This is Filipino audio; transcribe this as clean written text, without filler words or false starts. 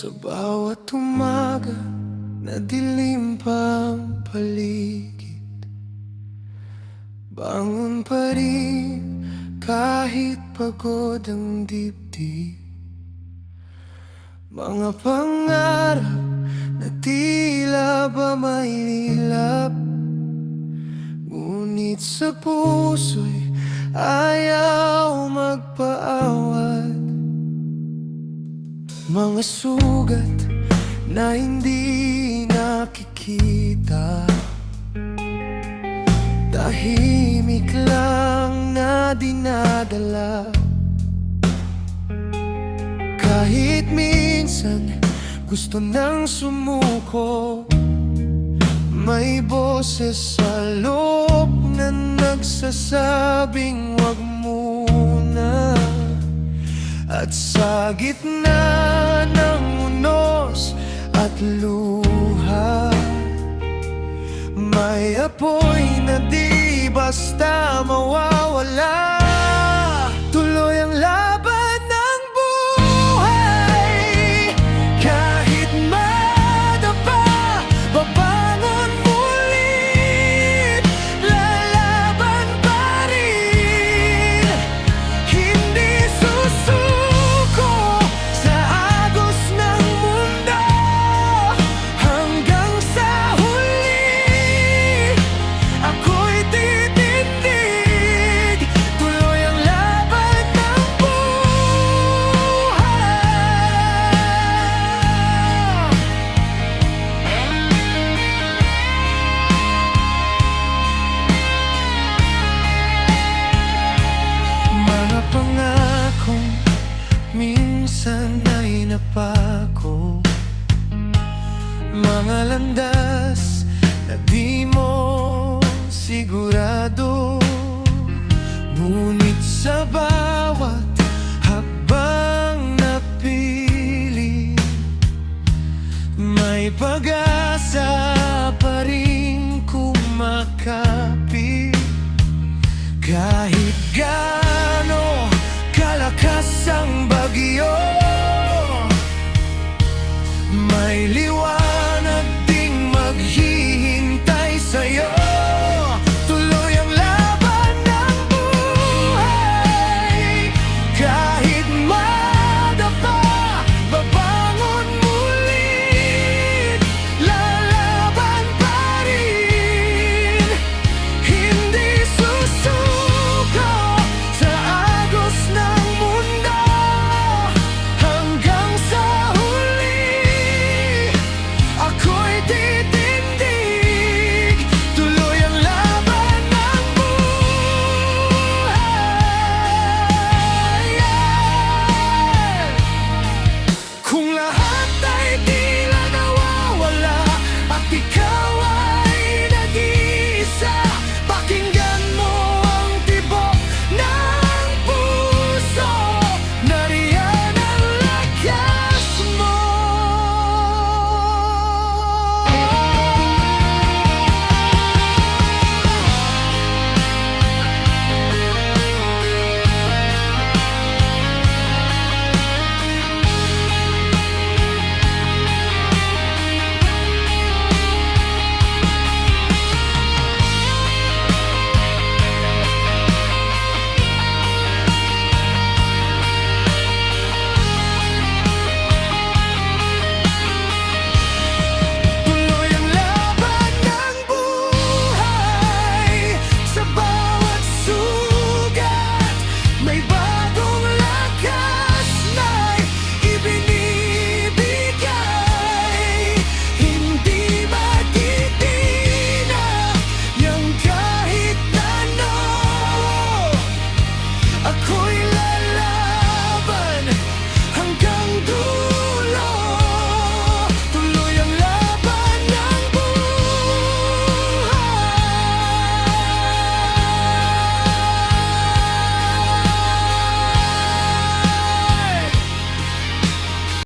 Sa bawat umaga na dilim pa ang paligid, bangon pa rin kahit pagod ang dibdib. Mga pangarap na tila ba may lilap, ngunit sa puso'y ayaw magpaawat. Mga sugat na hindi nakikita, tahimik lang na dinadala. Kahit minsan gusto nang sumuko, may boses sa loob na nagsasabing wag muna. At sa gitna ng unos at luha, may apoy na di basta mawawala. Tuloy ang laban ng buhay, kahit madapa, babangon muli. Lalaban pa rin, hindi susuko sa agos ng mundo. Hanggang sa huli, ako'y titindig. Tuloy ang laban ng buhay. Mga pangakong minsan ay napako, mga landas na di mo sigurado. Ngunit sa bawat hakbang napili, may pag-asa pa rin kumakapit. Kahit gaano kalakas ang bagyo, may liwanag